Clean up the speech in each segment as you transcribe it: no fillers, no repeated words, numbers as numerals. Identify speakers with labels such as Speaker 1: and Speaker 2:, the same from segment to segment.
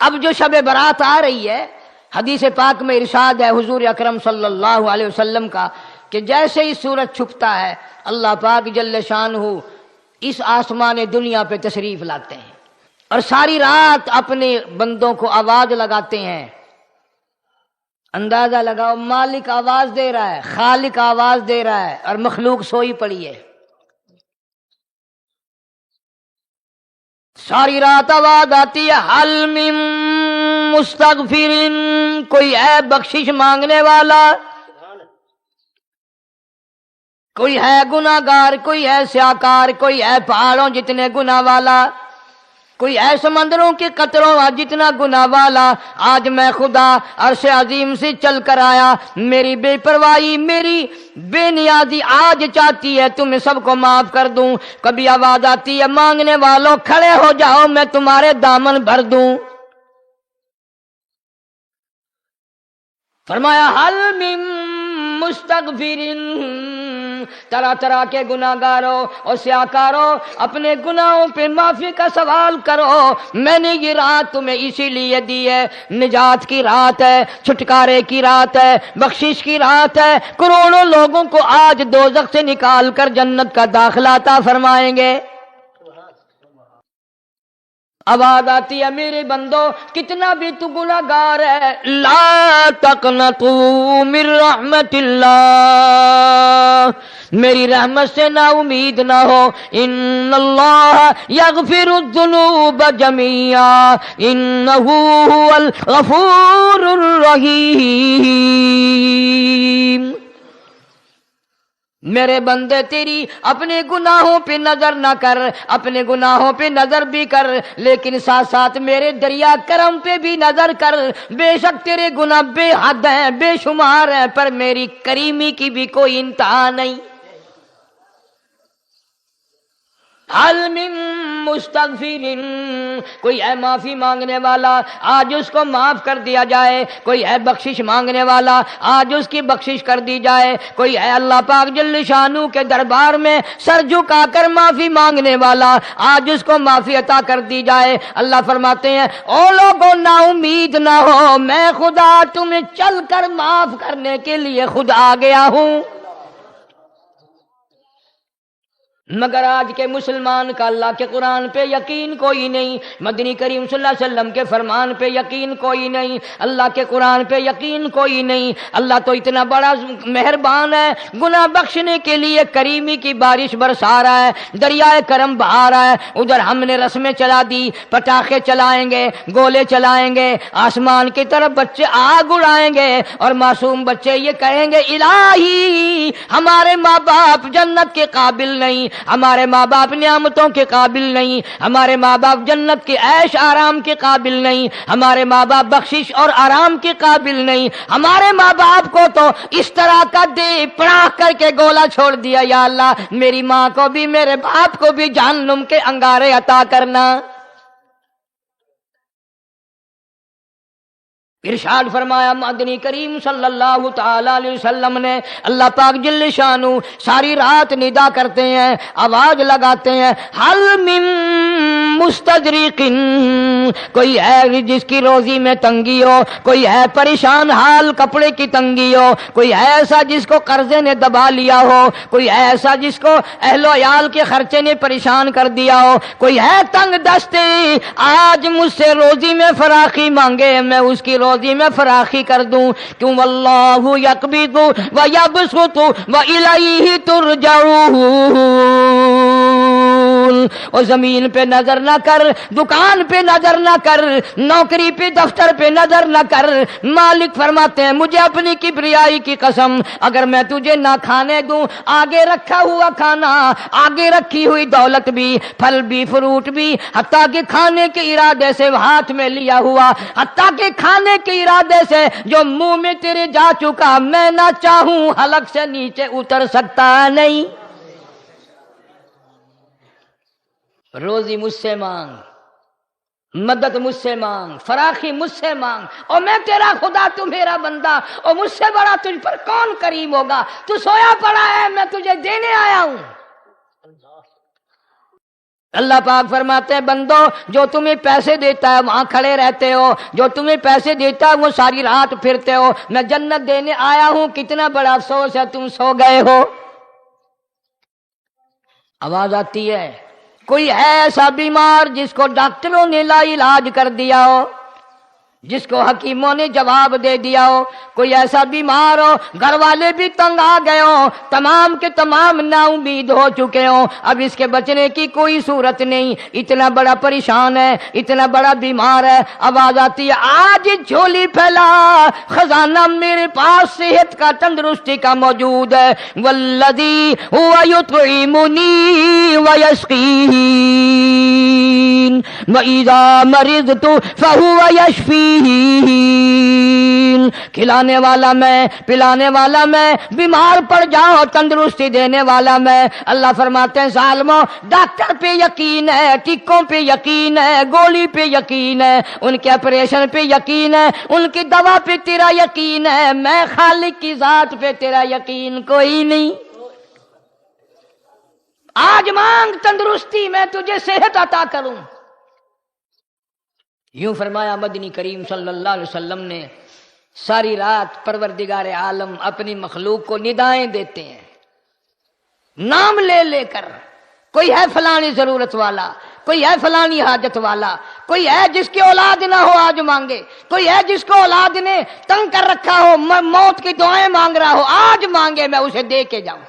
Speaker 1: اب جو شب برات آ رہی ہے، حدیث پاک میں ارشاد ہے حضور اکرم صلی اللہ علیہ وسلم کا کہ جیسے ہی سورج چھپتا ہے اللہ پاک جل شانہ اس آسمان دنیا پہ تشریف لاتے ہیں اور ساری رات اپنے بندوں کو آواز لگاتے ہیں۔ اندازہ لگاؤ، مالک آواز دے رہا ہے، خالق آواز دے رہا ہے اور مخلوق سوئی پڑی ہے۔ ساری رات آواز آتی ہے، حل من مستغفر، کوئی ہے بخشش مانگنے والا، کوئی ہے گناہ گار، کوئی ہے سیاکار، کوئی ہے پہاڑوں جتنے گناہ والا، کوئی ہے سمندروں کے قطروں جتنا گناہ والا۔ آج میں خدا عرش عظیم سے چل کر آیا، میری بے پرواہی، میری بے نیازی آج چاہتی ہے تمہیں سب کو معاف کر دوں۔ کبھی آواز آتی ہے، مانگنے والوں کھڑے ہو جاؤ، میں تمہارے دامن بھر دوں۔ فرمایا حل من مستغفر، طرح طرح کے گناہ گاروں اور سیاکاروں اپنے گناہوں پہ معافی کا سوال کرو، میں نے یہ رات تمہیں اسی لیے دی ہے، نجات کی رات ہے، چھٹکارے کی رات ہے، بخشش کی رات ہے۔ کروڑوں لوگوں کو آج دوزخ سے نکال کر جنت کا داخلہ عطا فرمائیں گے۔ آواز آتی ہے، میرے بندو کتنا بھی تو گناہ گار ہے، لا تقنطوا من رحمت اللہ، میری رحمت سے نا امید نہ ہو۔ ان اللہ یغفر الذنوب جميعا انہ هو الغفور الرحیم۔ میرے بندے تیری اپنے گناہوں پہ نظر نہ کر، اپنے گناہوں پہ نظر بھی کر، لیکن ساتھ ساتھ میرے دریا کرم پہ بھی نظر کر۔ بے شک تیرے گناہ بے حد ہیں، بے شمار ہیں، پر میری کریمی کی بھی کوئی انتہا نہیں۔ حل من مستغفر، کوئی ہے معافی مانگنے والا، آج اس کو معاف کر دیا جائے۔ کوئی ہے بخشش مانگنے والا، آج اس کی بخشش کر دی جائے۔ کوئی ہے اللہ پاک جل شانہ کے دربار میں سر جھکا کر معافی مانگنے والا، آج اس کو معافی عطا کر دی جائے۔ اللہ فرماتے ہیں، او لوگوں نا امید نہ ہو، میں خدا تمہیں چل کر معاف کرنے کے لیے خود آ گیا ہوں۔ مگر آج کے مسلمان کا اللہ کے قرآن پہ یقین کوئی نہیں، مدنی کریم صلی اللہ علیہ وسلم کے فرمان پہ یقین کوئی نہیں، اللہ کے قرآن پہ یقین کوئی نہیں۔ اللہ تو اتنا بڑا مہربان ہے، گناہ بخشنے کے لیے کریمی کی بارش برسا رہا ہے، دریائے کرم بہا رہا ہے۔ ادھر ہم نے رسمیں چلا دی، پٹاخے چلائیں گے، گولے چلائیں گے، آسمان کی طرف بچے آگ اڑائیں گے اور معصوم بچے یہ کہیں گے، الہی ہمارے ماں باپ جنت کے قابل نہیں، ہمارے ماں باپ نعمتوں کے قابل نہیں، ہمارے ماں باپ جنت کے عیش آرام کے قابل نہیں، ہمارے ماں باپ بخشش اور آرام کے قابل نہیں، ہمارے ماں باپ کو تو اس طرح کا دے پڑاخ کر کے گولا چھوڑ دیا۔ یا اللہ میری ماں کو بھی میرے باپ کو بھی جہنم کے انگارے عطا کرنا۔ ارشاد فرمایا مدنی کریم صلی اللہ تعالی علیہ وسلم نے، اللہ پاک جل شانہ ساری رات ندا کرتے ہیں، آواز لگاتے ہیں، حل من مستدرک، کوئی ہے جس کی روزی میں تنگی ہو، کوئی ہے پریشان حال کپڑے کی تنگی ہو، کوئی ہے ایسا جس کو قرضے نے دبا لیا ہو، کوئی ہے ایسا جس کو اہل و عیال کے خرچے نے پریشان کر دیا ہو، کوئی ہے تنگ دستے، آج مجھ سے روزی میں فراخی مانگے، میں اس کی روزی میں فراخی کر دوں۔ کیوں واللہ یقبض ویبسط والیہ ترجعون، اور زمین پہ نظر نہ کر، دکان پہ نظر نہ کر، نوکری پہ دفتر پہ نظر نہ کر۔ مالک فرماتے ہیں مجھے اپنی کبریائی کی قسم، اگر میں تجھے نہ کھانے دوں، آگے رکھا ہوا کھانا، آگے رکھی ہوئی دولت بھی، پھل بھی، فروٹ بھی، حتیٰ کہ کھانے کے ارادے سے ہاتھ میں لیا ہوا، حتیٰ کہ کھانے کے ارادے سے جو منہ میں تیرے جا چکا، میں نہ چاہوں حلق سے نیچے اتر سکتا نہیں۔ روزی مجھ سے مانگ، مدد مجھ سے مانگ، فراخی مجھ سے مانگ، اور میں تیرا خدا، تو میرا بندہ، اور مجھ سے بڑا تجھ پر کون کریم ہوگا؟ تو سویا پڑا ہے، میں تجھے دینے آیا ہوں۔ اللہ پاک فرماتے ہیں بندو جو تمہیں پیسے دیتا ہے وہاں کھڑے رہتے ہو، جو تمہیں پیسے دیتا ہے وہ ساری رات پھرتے ہو، میں جنت دینے آیا ہوں، کتنا بڑا افسوس ہے تم سو گئے ہو۔ آواز آتی ہے؟ کوئی ہے ایسا بیمار جس کو ڈاکٹروں نے لا علاج کر دیا ہو، جس کو حکیموں نے جواب دے دیا ہو؟ کوئی ایسا بیمار ہو گھر والے بھی تنگ آ گئے ہوں، تمام کے تمام نا امید ہو چکے ہوں، اب اس کے بچنے کی کوئی صورت نہیں، اتنا بڑا پریشان ہے، اتنا بڑا بیمار ہے، آواز آتی ہے آج جھولی پھیلا، خزانہ میرے پاس صحت کا تندرستی کا موجود ہے، والذی هو یطعمنی ویسقین وَإِذَا مَرِضْتُ فَهُوَ يَشْفِينِ، کھلانے والا میں، پلانے والا میں، بیمار پڑ جاؤ تندرستی دینے والا میں۔ اللہ فرماتے ہیں ظالموں، ڈاکٹر پہ یقین ہے، ٹکوں پہ یقین ہے، گولی پہ یقین ہے، ان کے آپریشن پہ یقین ہے، ان کی دوا پہ تیرا یقین ہے، میں خالق کی ذات پہ تیرا یقین کوئی نہیں۔ آج مانگ تندرستی، میں تجھے صحت عطا کروں۔ یوں فرمایا مدنی کریم صلی اللہ علیہ وسلم نے۔ ساری رات پروردگار عالم اپنی مخلوق کو ندائیں دیتے ہیں، نام لے لے کر، کوئی ہے فلانی ضرورت والا، کوئی ہے فلانی حاجت والا، کوئی ہے جس کی اولاد نہ ہو آج مانگے، کوئی ہے جس کو اولاد نے تنگ کر رکھا ہو، موت کی دعائیں مانگ رہا ہو، آج مانگے میں اسے دے کے جاؤں۔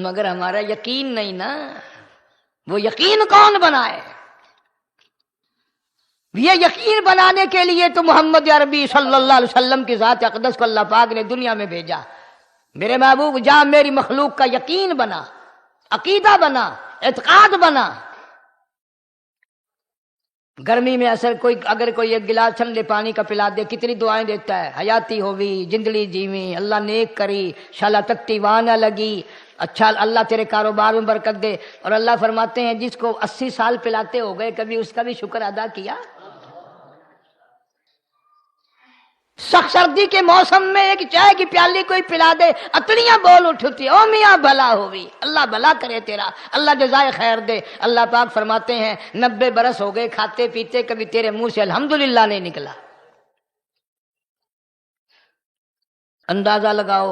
Speaker 1: مگر ہمارا یقین نہیں نا، وہ یقین کون بنائے؟ یہ یقین بنانے کے لیے تو محمد عربی صلی اللہ علیہ وسلم کی ذات اقدس کو اللہ پاک نے دنیا میں بھیجا۔ میرے محبوب جا میری مخلوق کا یقین بنا، عقیدہ بنا، اعتقاد بنا۔ گرمی میں اگر کوئی ایک گلاس ٹھنڈے پانی کا پلا دے کتنی دعائیں دیتا ہے، حیاتی ہوئی، جندڑی جیویں، اللہ نیک کری، شالا تکتی وانہ لگی، اچھا اللہ تیرے کاروبار میں برکت دے۔ اور اللہ فرماتے ہیں جس کو 80 سال پلاتے ہو گئے کبھی اس کا بھی شکر ادا کیا؟ سخت سردی کے موسم میں ایک چائے کی پیالی کوئی پلا دے، اتڑیاں بول اٹھتی، او میاں بھلا ہوئی، اللہ بھلا کرے تیرا، اللہ جزائے خیر دے۔ اللہ پاک فرماتے ہیں 90 برس ہو گئے کھاتے پیتے کبھی تیرے منہ سے الحمدللہ نہیں نکلا۔ اندازہ لگاؤ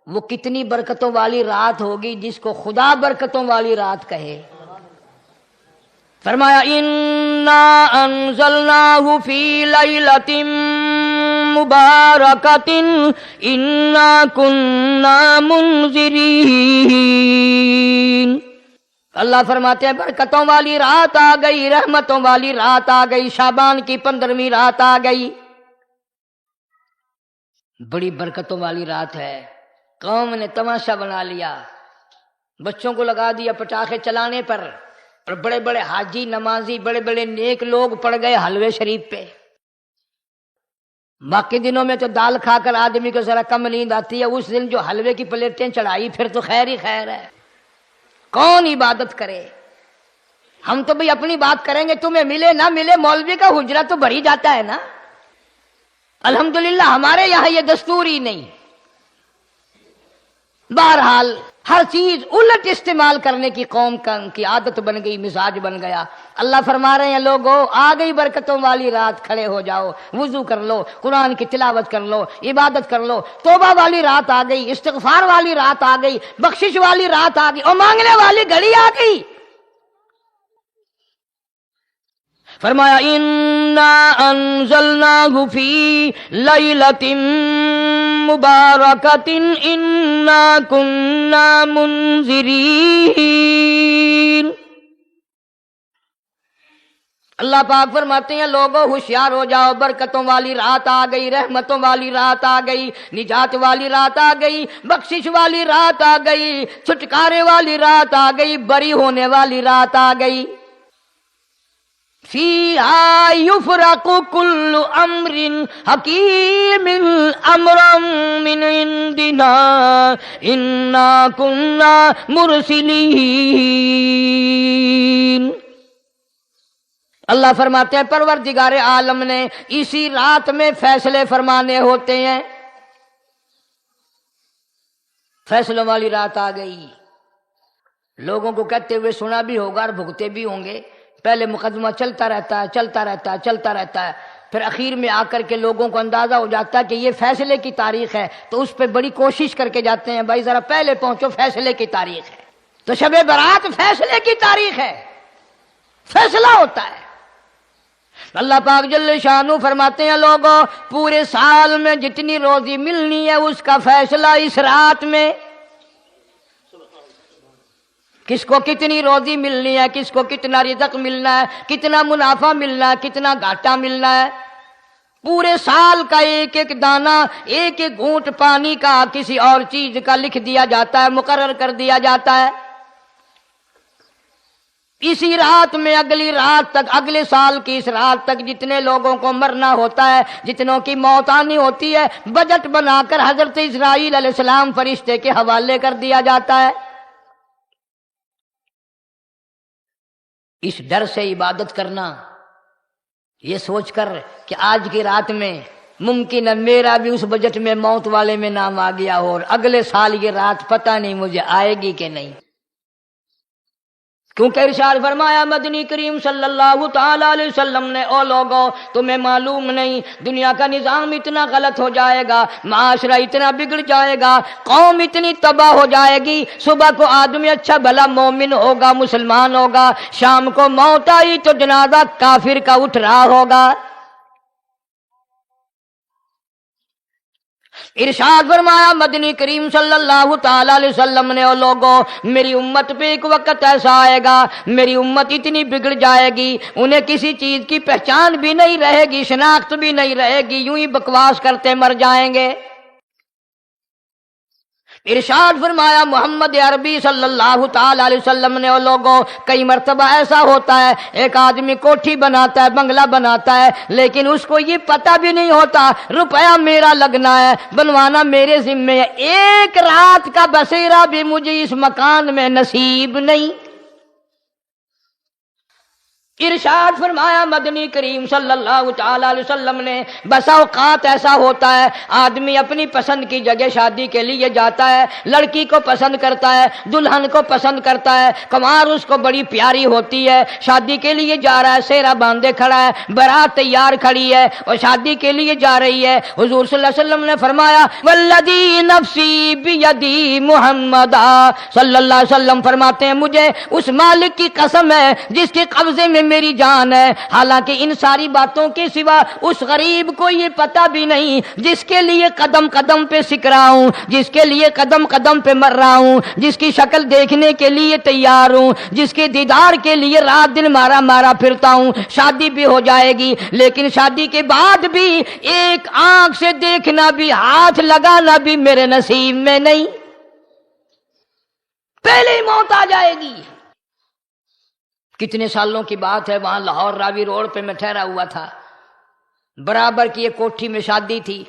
Speaker 1: وہ کتنی برکتوں والی رات ہوگی جس کو خدا برکتوں والی رات کہے۔ فرمایا انا انزلناہ فی لیلۃ مبارکۃ انا کنا منذرین۔ اللہ فرماتے ہیں برکتوں والی رات آ گئی، رحمتوں والی رات آ گئی، شعبان کی 15ویں رات آ گئی، بڑی برکتوں والی رات ہے۔ قوم نے تماشا بنا لیا، بچوں کو لگا دیا پٹاخے چلانے پر، اور بڑے بڑے حاجی نمازی بڑے بڑے نیک لوگ پڑ گئے حلوے شریف پہ۔ باقی دنوں میں تو دال کھا کر آدمی کو ذرا کم نیند آتی ہے، اس دن جو حلوے کی پلیٹیں چڑھائی پھر تو خیر ہی خیر ہے۔ کون عبادت کرے؟ ہم تو بھئی اپنی بات کریں گے، تمہیں ملے نہ ملے مولوی کا حجرہ تو بڑھ ہی جاتا ہے نا۔ الحمدللہ ہمارے یہاں یہ دستور ہی نہیں۔ بہرحال ہر چیز الٹ استعمال کرنے کی قوم کی عادت بن گئی، مزاج بن گیا۔ اللہ فرما رہے ہیں لوگو آ گئی برکتوں والی رات، کھڑے ہو جاؤ، وضو کر لو، قرآن کی تلاوت کر لو، عبادت کر لو، توبہ والی رات آ گئی، استغفار والی رات آ گئی، بخشش والی رات آ گئی، اور مانگنے والی گھڑی آ گئی۔ فرمایا انا انزلناہ فی لیلۃ مبارکۃ انا کنا منذرین۔ اللہ پاک فرماتے ہیں لوگوں ہوشیار ہو جاؤ، برکتوں والی رات آ گئی، رحمتوں والی رات آ گئی، نجات والی رات آ گئی، بخشش والی رات آ گئی، چھٹکارے والی رات آ گئی، بری ہونے والی رات آ گئی۔ فیہا یفرق کل امر حکیم امرا من عندنا انا کنا مرسلین۔ اللہ فرماتے ہیں پروردگار عالم نے اسی رات میں فیصلے فرمانے ہوتے ہیں۔ فیصلوں والی رات آ گئی، لوگوں کو کہتے ہوئے سنا بھی ہوگا اور بھگتے بھی ہوں گے. پہلے مقدمہ چلتا رہتا ہے چلتا رہتا ہے چلتا رہتا ہے، پھر اخیر میں آ کر کے لوگوں کو اندازہ ہو جاتا ہے کہ یہ فیصلے کی تاریخ ہے، تو اس پہ بڑی کوشش کر کے جاتے ہیں بھائی ذرا پہلے پہنچو، فیصلے کی تاریخ ہے. تو شب برات فیصلے کی تاریخ ہے، فیصلہ ہوتا ہے. اللہ پاک جل شانہ فرماتے ہیں لوگوں پورے سال میں جتنی روزی ملنی ہے اس کا فیصلہ اس رات میں. کس کو کتنی روزی ملنی ہے، کس کو کتنا رزق ملنا ہے، کتنا منافع ملنا ہے، کتنا گھاٹا ملنا ہے. پورے سال کا ایک ایک دانہ، ایک ایک گھونٹ پانی کا، کسی اور چیز کا لکھ دیا جاتا ہے، مقرر کر دیا جاتا ہے. اسی رات میں اگلی رات تک، اگلے سال کی اس رات تک جتنے لوگوں کو مرنا ہوتا ہے، جتنوں کی موت آنی ہوتی ہے، بجٹ بنا کر حضرت اسرائیل علیہ السلام فرشتے کے حوالے کر دیا جاتا ہے. اس ڈر سے عبادت کرنا، یہ سوچ کر کہ آج کی رات میں ممکن ہے میرا بھی اس بجٹ میں موت والے میں نام آ گیا ہو، اور اگلے سال یہ رات پتہ نہیں مجھے آئے گی کہ نہیں. کیونکہ ارشاد فرمایا مدنی کریم صلی اللہ تعالی علیہ وسلم نے، او لوگو تمہیں معلوم نہیں دنیا کا نظام اتنا غلط ہو جائے گا، معاشرہ اتنا بگڑ جائے گا، قوم اتنی تباہ ہو جائے گی. صبح کو آدمی اچھا بھلا مومن ہوگا، مسلمان ہوگا، شام کو موت آئی تو جنازہ کافر کا اٹھ رہا ہوگا. ارشاد فرمایا مدنی کریم صلی اللہ تعالی علیہ وسلم نے، او لوگوں میری امت پہ ایک وقت ایسا آئے گا، میری امت اتنی بگڑ جائے گی انہیں کسی چیز کی پہچان بھی نہیں رہے گی، شناخت بھی نہیں رہے گی، یوں ہی بکواس کرتے مر جائیں گے. ارشاد فرمایا محمد عربی صلی اللہ تعالی علیہ وسلم نے، او لوگوں کئی مرتبہ ایسا ہوتا ہے ایک آدمی کوٹھی بناتا ہے، بنگلہ بناتا ہے، لیکن اس کو یہ پتہ بھی نہیں ہوتا روپیہ میرا لگنا ہے، بنوانا میرے ذمے ہے، ایک رات کا بسیرا بھی مجھے اس مکان میں نصیب نہیں. ارشاد فرمایا مدنی کریم صلی اللہ تعالی علیہ وسلم نے، بسا اوقات ایسا ہوتا ہے آدمی اپنی پسند کی جگہ شادی کے لیے جاتا ہے، لڑکی کو پسند کرتا ہے، دلہن کو پسند کرتا ہے، کمار اس کو بڑی پیاری ہوتی ہے، شادی کے لیے جا رہا ہے، سہرا باندھے کھڑا ہے، بارات تیار کھڑی ہے اور شادی کے لیے جا رہی ہے. حضور صلی اللہ علیہ وسلم نے فرمایا والذی نفسی بیدی، محمد صلی اللہ علیہ وسلم فرماتے ہیں مجھے اس مالک کی قسم ہے جس کے قبضے میں میری جان ہے، حالانکہ ان ساری باتوں کے سوا اس غریب کو یہ پتہ بھی نہیں جس کے لیے قدم قدم پہ سک رہا ہوں، جس کے لیے قدم قدم پہ مر رہا ہوں، جس کی شکل دیکھنے کے لیے تیار ہوں، جس کے دیدار کے لیے رات دن مارا مارا پھرتا ہوں. شادی بھی ہو جائے گی لیکن شادی کے بعد بھی ایک آنکھ سے دیکھنا بھی، ہاتھ لگانا بھی میرے نصیب میں نہیں، پہلے ہی موت آ جائے گی. کتنے سالوں کی بات ہے، وہاں لاہور راوی روڈ پہ میں ٹھہرا ہوا تھا، برابر کی ایک کوٹھی میں شادی تھی.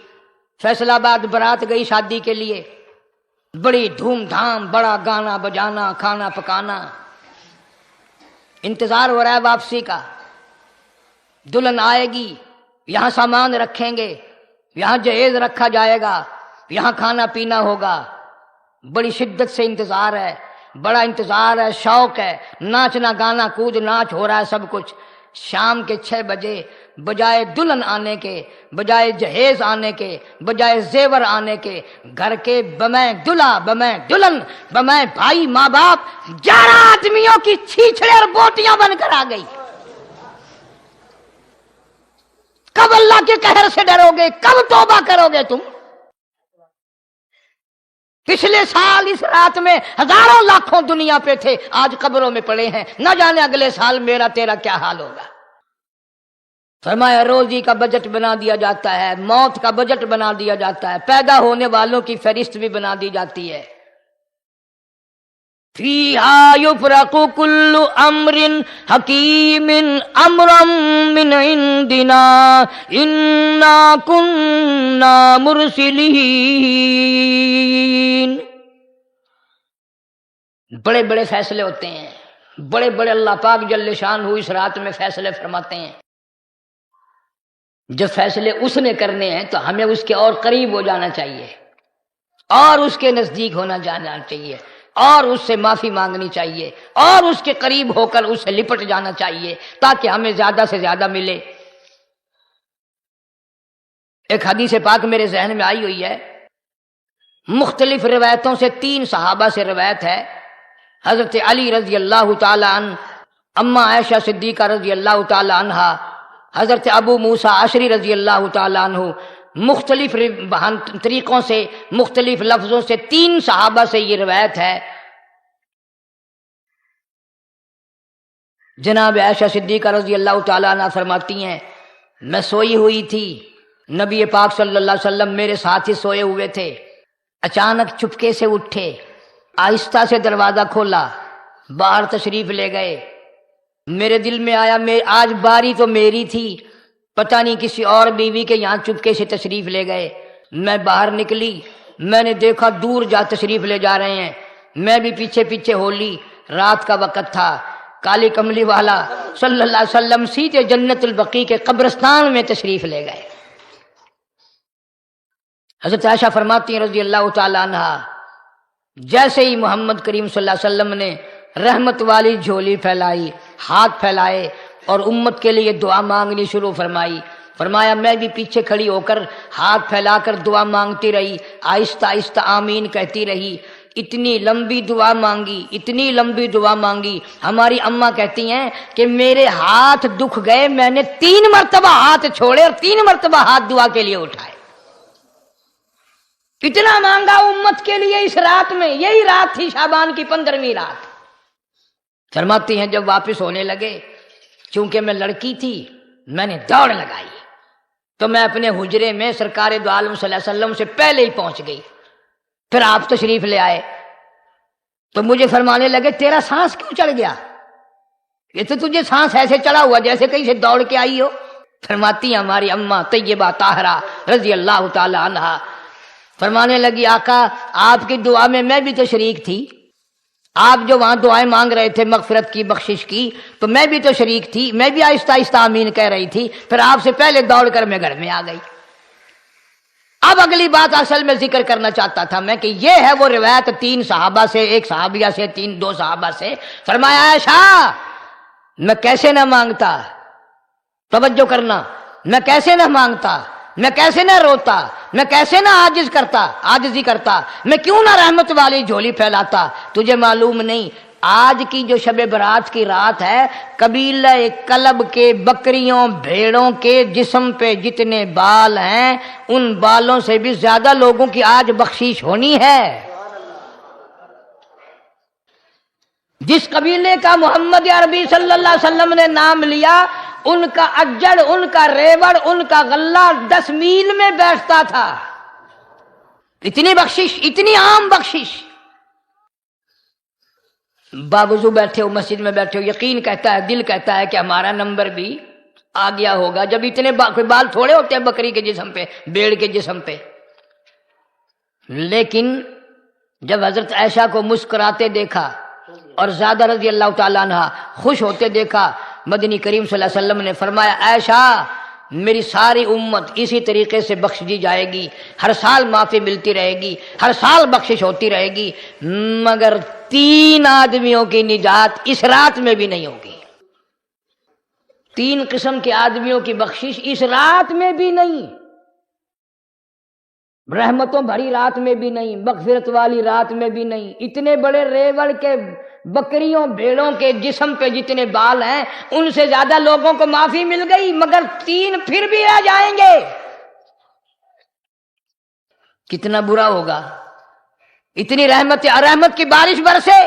Speaker 1: فیصل آباد برات گئی شادی کے لیے، بڑی دھوم دھام، بڑا گانا بجانا، کھانا پکانا، انتظار ہو رہا ہے واپسی کا. دلہن آئے گی، یہاں سامان رکھیں گے، یہاں جہیز رکھا جائے گا، یہاں کھانا پینا ہوگا. بڑی شدت سے انتظار ہے، بڑا انتظار ہے، شوق ہے، ناچنا گانا کود ناچ ہو رہا ہے سب کچھ. شام کے 6 بجے بجائے دلہن آنے کے، بجائے جہیز آنے کے، بجائے زیور آنے کے، گھر کے بمیں دلہا، بمیں دلہن، بمیں بھائی ماں باپ 11 آدمیوں کی چھیچڑے اور بوٹیاں بن کر آ گئی. کب اللہ کے قہر سے ڈرو گے؟ کب توبہ کرو گے تم؟ پچھلے سال اس رات میں ہزاروں لاکھوں دنیا پہ تھے، آج قبروں میں پڑے ہیں، نہ جانے اگلے سال میرا تیرا کیا حال ہوگا. فرمایا روزی کا بجٹ بنا دیا جاتا ہے، موت کا بجٹ بنا دیا جاتا ہے، پیدا ہونے والوں کی فہرست بھی بنا دی جاتی ہے. فیہا یفرق کل امر حکیم امرا من عندنا انا کننا مرسلین. بڑے بڑے فیصلے ہوتے ہیں، بڑے بڑے اللہ پاک جل شانہ اس رات میں فیصلے فرماتے ہیں. جب فیصلے اس نے کرنے ہیں تو ہمیں اس کے اور قریب ہو جانا چاہیے اور اس کے نزدیک ہونا جانا چاہیے. اور اس سے معافی مانگنی چاہیے اور اس کے قریب ہو کر اس سے لپٹ جانا چاہیے تاکہ ہمیں زیادہ سے زیادہ ملے۔ ایک حدیث پاک میرے ذہن میں آئی ہوئی ہے، مختلف روایتوں سے 3 صحابہ سے روایت ہے، حضرت علی رضی اللہ تعالی عنہ، اماں عائشہ صدیقہ رضی اللہ تعالی عنہا، حضرت ابو موسیٰ اشعری رضی اللہ تعالی عنہ، مختلف طریقوں سے مختلف لفظوں سے 3 صحابہ سے یہ روایت ہے۔ جناب عائشہ صدیقہ رضی اللہ تعالی عنہ فرماتی ہیں میں سوئی ہوئی تھی، نبی پاک صلی اللہ علیہ وسلم میرے ساتھ ہی سوئے ہوئے تھے، اچانک چپکے سے اٹھے، آہستہ سے دروازہ کھولا، باہر تشریف لے گئے۔ میرے دل میں آیا آج باری تو میری تھی، پتہ نہیں کسی اور بیوی کے یہاں چپکے سے تشریف لے گئے۔ میں باہر نکلی، میں نے دیکھا دور جا تشریف لے جا رہے ہیں، میں بھی پیچھے پیچھے ہو لی۔ رات کا وقت تھا، کالی کملی والا صلی اللہ علیہ وسلم سیدھے جنت البقیع کے قبرستان میں تشریف لے گئے۔ حضرت عائشہ فرماتی ہیں رضی اللہ تعالی عنہ، جیسے ہی محمد کریم صلی اللہ علیہ وسلم نے رحمت والی جھولی پھیلائی، ہاتھ پھیلائے اور امت کے لیے دعا مانگنی شروع فرمائی، فرمایا میں بھی پیچھے کھڑی ہو کر ہاتھ پھیلا کر دعا مانگتی رہی، آہستہ آہستہ آمین کہتی رہی۔ اتنی لمبی دعا مانگی، اتنی لمبی دعا مانگی، ہماری اماں کہتی ہیں کہ میرے ہاتھ دکھ گئے، میں نے 3 مرتبہ ہاتھ چھوڑے اور 3 مرتبہ ہاتھ دعا کے لیے اٹھائے۔ کتنا مانگا امت کے لیے اس رات میں، یہی رات تھی شعبان کی 15ویں رات۔ فرماتی ہیں جب واپس ہونے لگے، چونکہ میں لڑکی تھی میں نے دوڑ لگائی تو میں اپنے حجرے میں سرکار دو عالم صلی اللہ علیہ وسلم سے پہلے ہی پہنچ گئی۔ پھر آپ تشریف لے آئے تو مجھے فرمانے لگے تیرا سانس کیوں چڑھ گیا؟ یہ تو تجھے سانس ایسے چڑھا ہوا جیسے کہیں سے دوڑ کے آئی ہو۔ فرماتی ہیں ہماری اماں طیبہ طاہرہ رضی اللہ تعالی عنہا، فرمانے لگی آقا آپ کی دعا میں بھی تو شریک تھی، آپ جو وہاں دعائیں مانگ رہے تھے مغفرت کی بخشش کی تو میں بھی تو شریک تھی، میں بھی آہستہ آہستہ آمین کہہ رہی تھی، پھر آپ سے پہلے دوڑ کر میں گھر میں آ گئی۔ اب اگلی بات اصل میں ذکر کرنا چاہتا تھا میں کہ یہ ہے وہ روایت 3 صحابہ سے، 1 صحابیہ سے، 2 صحابہ سے۔ فرمایا عائشہ میں کیسے نہ مانگتا، توجہ کرنا، میں کیسے نہ مانگتا، میں کیسے نہ روتا، میں کیسے نہ عاجزی کرتا، میں کیوں نہ رحمت والی جھولی پھیلاتا۔ تجھے معلوم نہیں آج کی جو شب برات کی رات ہے، قبیلہ کلب کے بکریوں بھیڑوں کے جسم پہ جتنے بال ہیں ان بالوں سے بھی زیادہ لوگوں کی آج بخشش ہونی ہے۔ جس قبیلے کا محمد عربی صلی اللہ علیہ وسلم نے نام لیا، ان کا اجڑ، ان کا ریوڑ، ان کا غلہ 10 میل میں بیٹھتا تھا۔ اتنی بخشش، اتنی عام بخشش۔ باوضو بیٹھے ہو، مسجد میں بیٹھے ہو، یقین کہتا ہے، دل کہتا ہے کہ ہمارا نمبر بھی آ گیا ہوگا، جب اتنے کوئی بال تھوڑے ہوتے ہیں بکری کے جسم پہ، بھیڑ کے جسم پہ۔ لیکن جب حضرت عائشہ کو مسکراتے دیکھا اور زیادہ رضی اللہ تعالیٰ عنہ خوش ہوتے دیکھا، مدنی کریم صلی اللہ علیہ وسلم نے فرمایا عائشہ میری ساری امت اسی طریقے سے بخش دی جائے گی، ہر سال معافی ملتی رہے گی، ہر سال بخشش ہوتی رہے گی، مگر 3 آدمیوں کی نجات اس رات میں بھی نہیں ہوگی۔ 3 قسم کے آدمیوں کی بخشش اس رات میں بھی نہیں، رحمتوں بھری رات میں بھی نہیں، مغفرت والی رات میں بھی نہیں۔ اتنے بڑے ریوڑ کے بکریوں بھیڑوں کے جسم پہ جتنے بال ہیں ان سے زیادہ لوگوں کو معافی مل گئی، مگر 3 پھر بھی آ جائیں گے۔ کتنا برا ہوگا۔ اتنی رحمت کی بارش برسے،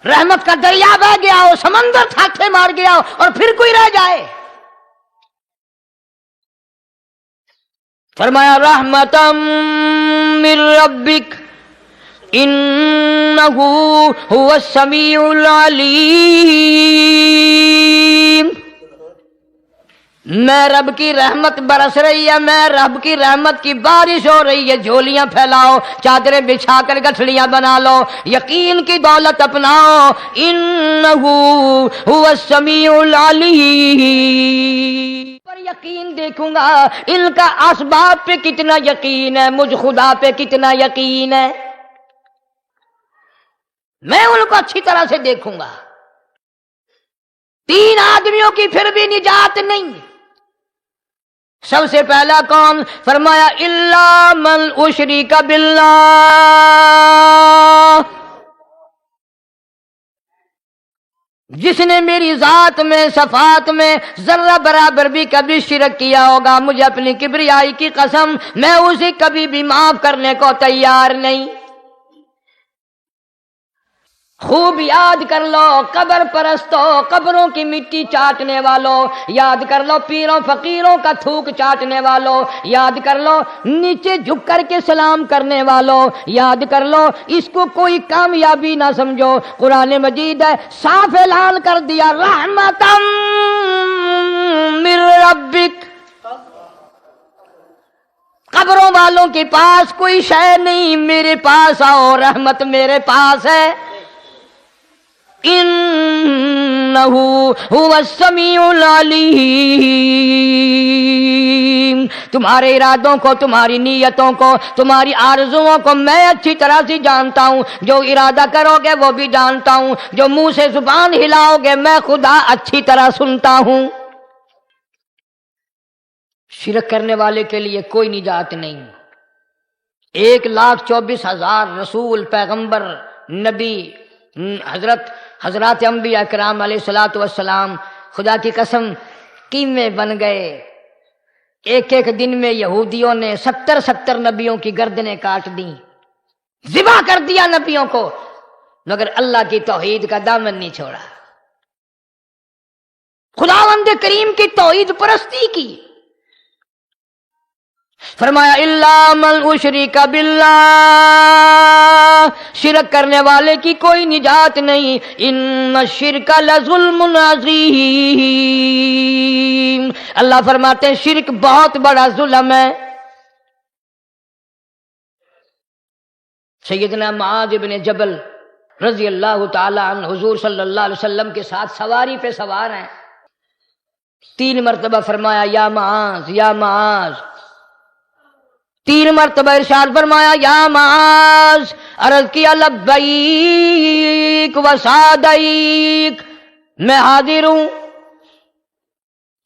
Speaker 1: رحمت کا دریا بہ گیا ہو، سمندر تھاٹھے مار گیا ہو اور پھر کوئی رہ جائے۔ فرمایا رحمتم من ربک انہ هو السمیع العلیم۔ میں رب کی رحمت برس رہی ہے، میں رب کی رحمت کی بارش ہو رہی ہے، جھولیاں پھیلاؤ، چادریں بچھا کر گٹھڑیاں بنا لو، یقین کی دولت اپناؤ، انہ هو السمیع العلیم۔ پر یقین دیکھوں گا ان کا اسباب پہ کتنا یقین ہے، مجھ خدا پہ کتنا یقین ہے۔ میں ان کو اچھی طرح سے دیکھوں گا۔ 3 آدمیوں کی پھر بھی نجات نہیں۔ سب سے پہلا کون؟ فرمایا الا من اشرک باللہ، جس نے میری ذات میں صفات میں ذرہ برابر بھی کبھی شرک کیا ہوگا، مجھے اپنی کبریائی کی قسم میں اسے کبھی بھی معاف کرنے کو تیار نہیں۔ خوب یاد کر لو قبر پرستوں، قبروں کی مٹی چاٹنے والوں، یاد کر لو پیروں فقیروں کا تھوک چاٹنے والوں، یاد کر لو نیچے جھک کر کے سلام کرنے والوں، یاد کر لو اس کو کوئی کامیابی نہ سمجھو۔ قرآن مجید ہے صاف اعلان کر دیا رحمتاً من ربک، قبروں والوں کے پاس کوئی شے نہیں، میرے پاس آؤ، رحمت میرے پاس ہے۔ انہ هو السمیع العلیم، تمہارے ارادوں کو، تمہاری نیتوں کو، تمہاری آرزوؤں کو میں اچھی طرح سے جانتا ہوں۔ جو ارادہ کرو گے وہ بھی جانتا ہوں، جو منہ سے زبان ہلاؤ گے میں خدا اچھی طرح سنتا ہوں۔ شرک کرنے والے کے لیے کوئی نجات نہیں۔ 1,24,000 رسول، پیغمبر، نبی، حضرات انبیاء کرام علیہ الصلوۃ والسلام خدا کی قسم قیمے بن گئے۔ ایک ایک دن میں یہودیوں نے 70 نبیوں کی گردنیں کاٹ دیں، ذبح کر دیا نبیوں کو، مگر اللہ کی توحید کا دامن نہیں چھوڑا، خداوند کریم کی توحید پرستی کی۔ فرمایا الا من اشرک باللہ، شرک کرنے والے کی کوئی نجات نہیں۔ ان الشرک لظلم عظیم، اللہ فرماتے ہیں شرک بہت بڑا ظلم ہے۔ سیدنا معاذ بن جبل رضی اللہ تعالی عنہ حضور صلی اللہ علیہ وسلم کے ساتھ سواری پہ سوار ہیں، 3 مرتبہ فرمایا یا معاذ یا معاذ، 3 مرتبہ ارشاد فرمایا یا معاذ، عرض کیا لبیک و سعدیک، میں حاضر ہوں،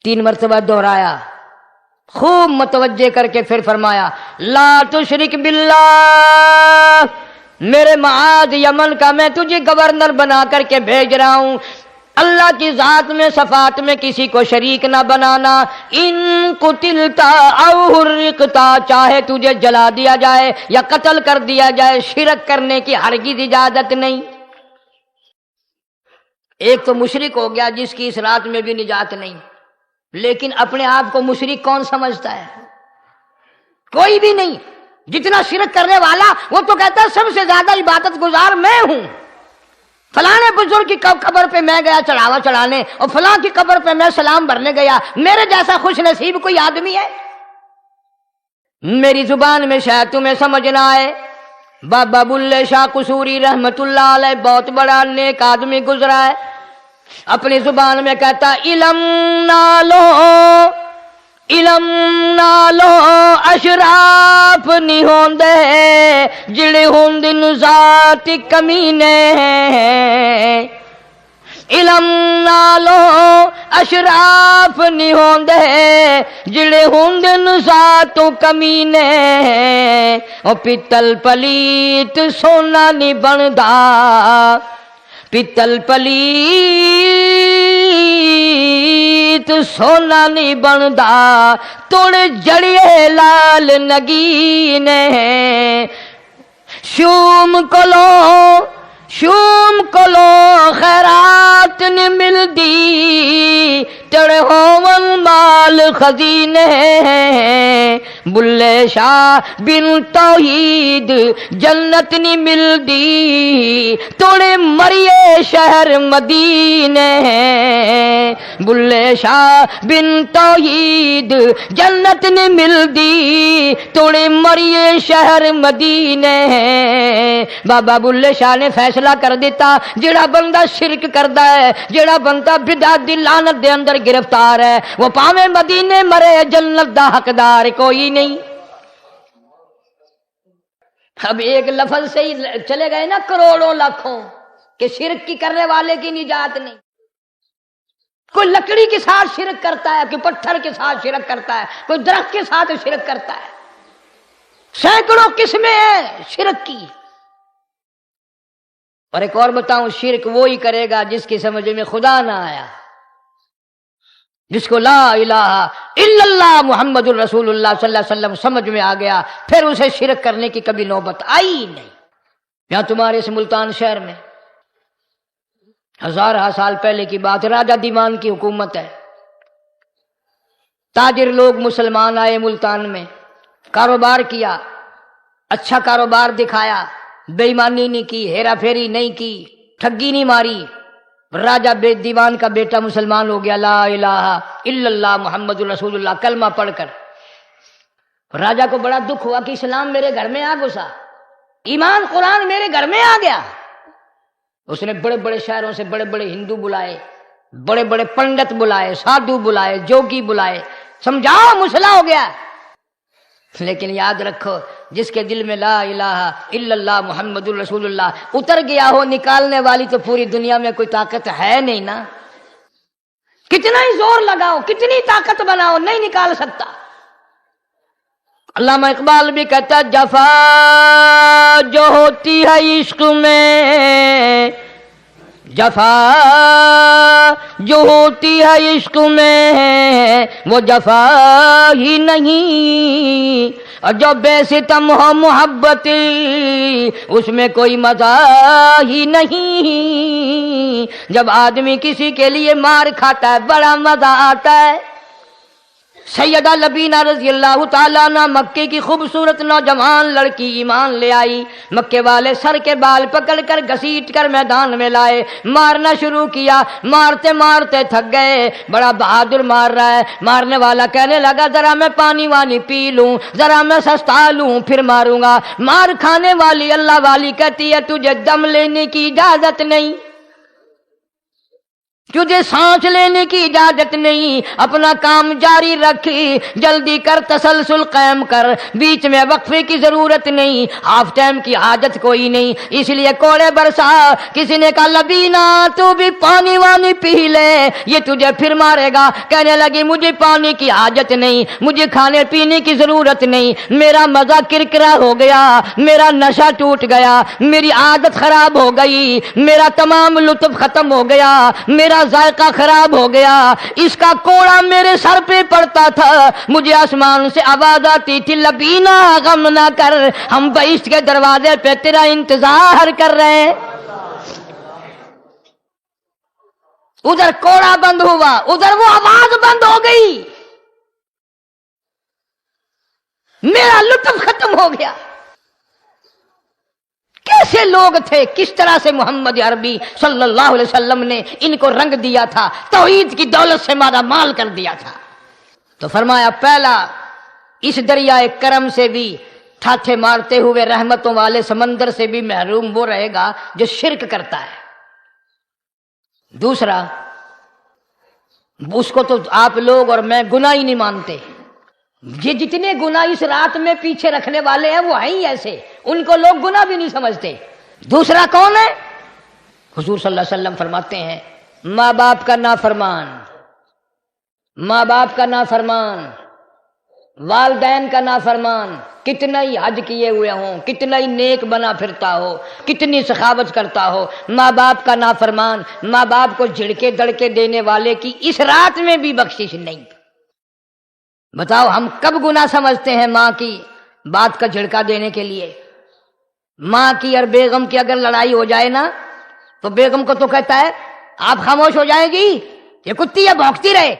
Speaker 1: 3 مرتبہ دہرایا، خوب متوجہ کر کے پھر فرمایا لا تشرک باللہ، میرے معاذ یمن کا میں تجھے گورنر بنا کر کے بھیج رہا ہوں، اللہ کی ذات میں صفات میں کسی کو شریک نہ بنانا۔ ان قتلتا او حرقتا، چاہے تجھے جلا دیا جائے یا قتل کر دیا جائے، شرک کرنے کی ہرگز اجازت نہیں۔ ایک تو مشرک ہو گیا جس کی اس رات میں بھی نجات نہیں، لیکن اپنے آپ کو مشرک کون سمجھتا ہے؟ کوئی بھی نہیں۔ جتنا شرک کرنے والا وہ تو کہتا ہے سب سے زیادہ عبادت گزار میں ہوں، فلاں بزرگ کی قبر پہ میں گیا چڑھاوا چڑھانے، اور فلاں کی قبر پہ میں سلام بھرنے گیا، میرے جیسا خوش نصیب کوئی آدمی ہے؟ میری زبان میں شاید تمہیں سمجھ نہ آئے، بابا بلے شاہ قصوری رحمت اللہ علیہ بہت بڑا نیک آدمی گزرا ہے، اپنی زبان میں کہتا علم نالو اشراف نہیں ہوندے جڑے ہوندن ذات کمینے، علم نالو اشراف نہیں ہوندے جڑے ہوندن ذات کمینے، او پتل پلیت سونا نہیں بندا، پتل پلیت سونا نہیں بندا، توڑ جڑیے لال نگینے، شوم کولو خیرات نہیں ملدی، تڑے ہوون مال خزینے، بلے شاہ بن توحید جنت نہیں ملدی، توڑے مریے شہر مدینے، بلے شاہ بن توحید جنت نہیں ملدی، توڑے مریے شہر مدینے۔ بابا بلے شاہ نے فیصلہ کر دیتا جڑا بندہ شرک کردا ہے، جڑا بندہ بدعت دی لعنت دے اندر گرفتار ہے، وہ پاویں مدینے مرے جنت دا حقدار کوئی نہیں۔ اب ایک لفظ سے ہی چلے گئے نا کروڑوں لاکھوں، کہ شرک کی کرنے والے کی نجات نہیں. کوئی لکڑی کے ساتھ شرک کرتا ہے، کوئی پتھر کے ساتھ شرک کرتا ہے، کوئی درخت کے ساتھ شرک کرتا ہے. سینکڑوں قسمیں ہیں شرک کی. اور ایک اور بتاؤں، شرک وہی کرے گا جس کی سمجھ میں خدا نہ آیا، جس کو لا الہ الا اللہ محمد الرسول اللہ صلی اللہ علیہ وسلم سمجھ میں آ گیا، پھر اسے شرک کرنے کی کبھی نوبت آئی ہی نہیں. یہاں تمہارے اس ملتان شہر میں ہزارہ سال پہلے کی بات، راجہ دیوان کی حکومت ہے. تاجر لوگ مسلمان آئے ملتان میں، کاروبار کیا، اچھا کاروبار دکھایا، بے ایمانی نہیں کی، ہیرا پھیری نہیں کی، ٹھگی نہیں ماری. راجہ دیوان کا بیٹا مسلمان ہو گیا، لا الہ الا اللہ محمد الرسول اللہ کلمہ پڑھ کر. راجہ کو بڑا دکھ ہوا کہ اسلام میرے گھر میں آ گھسا، ایمان قرآن میرے گھر میں آ گیا. اس نے بڑے بڑے شہروں سے بڑے بڑے ہندو بلائے، بڑے بڑے پنڈت بلائے، سادھو بلائے، جوگی بلائے، سمجھاؤ مسئلہ ہو گیا. لیکن یاد رکھو، جس کے دل میں لا الہ الا اللہ محمد الرسول اللہ اتر گیا ہو، نکالنے والی تو پوری دنیا میں کوئی طاقت ہے نہیں نا. کتنا ہی زور لگاؤ، کتنی طاقت بناؤ، نہیں نکال سکتا. علامہ اقبال بھی کہتا، جفا جو ہوتی ہے عشق میں، جفا جو ہوتی ہے عشق میں وہ جفا ہی نہیں، اور جو بے ستم ہو محبت اس میں کوئی مزہ ہی نہیں. جب آدمی کسی کے لیے مار کھاتا ہے بڑا مزہ آتا ہے. سیدہ لبینہ رضی اللہ تعالیٰ عنہ مکے کی خوبصورت نوجوان لڑکی ایمان لے آئی. مکے والے سر کے بال پکڑ کر گھسیٹ کر میدان میں لائے، مارنا شروع کیا. مارتے مارتے تھک گئے، بڑا بہادر مار رہا ہے. مارنے والا کہنے لگا ذرا میں پانی وانی پی لوں، ذرا میں سستا لوں پھر ماروں گا. مار کھانے والی اللہ والی کہتی ہے تجھے دم لینے کی اجازت نہیں، تجھے سانس لینے کی اجازت نہیں، اپنا کام جاری رکھ، جلدی کر، تسلسل قائم کر، بیچ میں وقفے کی ضرورت نہیں، ہاف ٹائم کی حاجت کوئی نہیں. اس لیے کوڑے برسا. کسی نے کہا لبینہ تو بھی پانی وانی پی لے، یہ تجھے پھر مارے گا. کہنے لگی مجھے پانی کی حاجت نہیں، مجھے کھانے پینے کی ضرورت نہیں، میرا مزہ کرکرا ہو گیا، میرا نشہ ٹوٹ گیا، میری عادت خراب ہو گئی، میرا تمام لطف ختم ہو گیا، میرا ذائقہ خراب ہو گیا. اس کا کوڑا میرے سر پہ پڑتا تھا، مجھے آسمان سے آواز آتی تھی لبینہ غم نہ کر، ہم بہشت کے دروازے پہ تیرا انتظار کر رہے ہیں. ادھر کوڑا بند ہوا، ادھر وہ آواز بند ہو گئی، میرا لطف ختم ہو گیا. کیسے لوگ تھے، کس طرح سے محمد عربی صلی اللہ علیہ وسلم نے ان کو رنگ دیا تھا، توحید کی دولت سے مالا مال کر دیا تھا. تو فرمایا پہلا اس دریائے کرم سے بھی ٹھاٹھے مارتے ہوئے رحمتوں والے سمندر سے بھی محروم وہ رہے گا جو شرک کرتا ہے. دوسرا، اس کو تو آپ لوگ اور میں گناہ ہی نہیں مانتے. یہ جتنے گناہ اس رات میں پیچھے رکھنے والے ہیں وہ ہیں ہی ایسے، ان کو لوگ گناہ بھی نہیں سمجھتے. دوسرا کون ہے؟ حضور صلی اللہ علیہ وسلم فرماتے ہیں ماں باپ کا نافرمان، ماں باپ کا نافرمان، والدین کا نافرمان، کتنا ہی حج کیے ہوئے ہوں، کتنا ہی نیک بنا پھرتا ہو، کتنی سخاوت کرتا ہو، ماں باپ کا نافرمان، ماں باپ کو جھڑکے دڑکے دینے والے کی اس رات میں بھی بخشش نہیں. بتاؤ ہم کب گناہ سمجھتے ہیں ماں کی بات کا جھڑکا دینے کے لیے؟ ماں کی اور بیگم کی اگر لڑائی ہو جائے نا تو بیگم کو تو کہتا ہے آپ خاموش ہو جائیں گی، یہ کتی ہے بھونکتی رہے.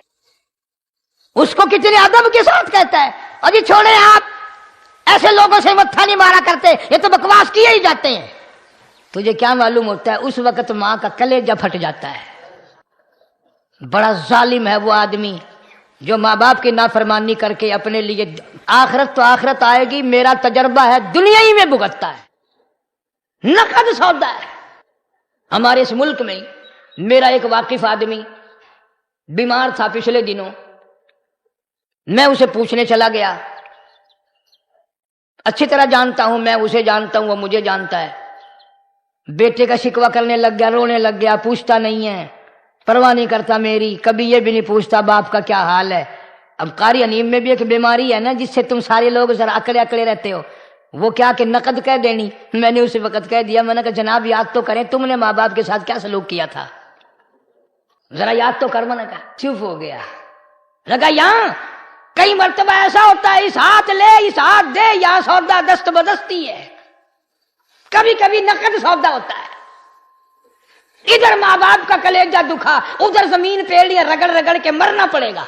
Speaker 1: اس کو کتنے ادب کے ساتھ کہتا ہے ابھی چھوڑے آپ ایسے لوگوں سے متھا نہیں مارا کرتے، یہ تو بکواس کیے ہی جاتے ہیں. تجھے کیا معلوم ہوتا ہے اس وقت ماں کا کلیجہ پھٹ جاتا ہے. بڑا ظالم ہے وہ آدمی جو ماں باپ کی نافرمانی کر کے اپنے لیے آخرت تو آخرت آئے گی، میرا تجربہ ہے دنیا ہی میں بھگتتا ہے، نقد سودا ہے. ہمارے اس ملک میں میرا ایک واقف آدمی بیمار تھا پچھلے دنوں، میں اسے پوچھنے چلا گیا. اچھی طرح جانتا ہوں، میں اسے جانتا ہوں، وہ مجھے جانتا ہے. بیٹے کا شکوہ کرنے لگ گیا، رونے لگ گیا، پوچھتا نہیں ہے، پرواہ نہیں کرتا میری، کبھی یہ بھی نہیں پوچھتا باپ کا کیا حال ہے۔ اب قاری انیم میں بھی ایک بیماری ہے نا جس سے تم سارے لوگ ذرا اکڑے اکڑے رہتے ہو، وہ کیا کہ نقد کہہ دینی۔ میں نے اسی وقت کہہ دیا، میں نے کہا جناب یاد تو کریں تم نے ماں باپ کے ساتھ کیا سلوک کیا تھا، ذرا یاد تو کر۔ میں نے کہا چپ ہو گیا۔ لگا یہاں کئی مرتبہ ایسا ہوتا ہے اس ہاتھ لے اس ہاتھ دے، یہاں سودا دست بدستی ہے، کبھی کبھی نقد سودا ہوتا ہے۔ ادھر ماں باپ کا کلیجہ دکھا، ادھر زمین پیڑ رگڑ رگڑ کے مرنا پڑے گا۔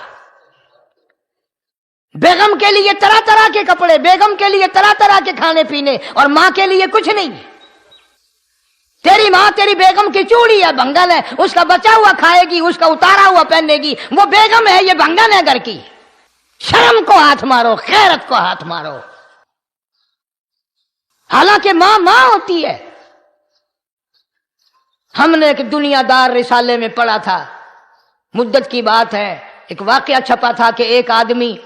Speaker 1: بیگم کے لیے طرح طرح کے کپڑے، بیگم کے لیے طرح طرح کے کھانے پینے، اور ماں کے لیے کچھ نہیں۔ تیری ماں تیری بیگم کی چوڑی ہے، بھنگن ہے، اس کا بچا ہوا کھائے گی، اس کا اتارا ہوا پہنے گی، وہ بیگم ہے، یہ بھنگن ہے گھر کی۔ شرم کو ہاتھ مارو، غیرت کو ہاتھ مارو۔ حالانکہ ماں ماں ہوتی ہے۔ ہم نے ایک دنیا دار رسالے میں پڑھا تھا، مدت کی بات ہے، ایک واقعہ چھپا تھا کہ ایک آدمی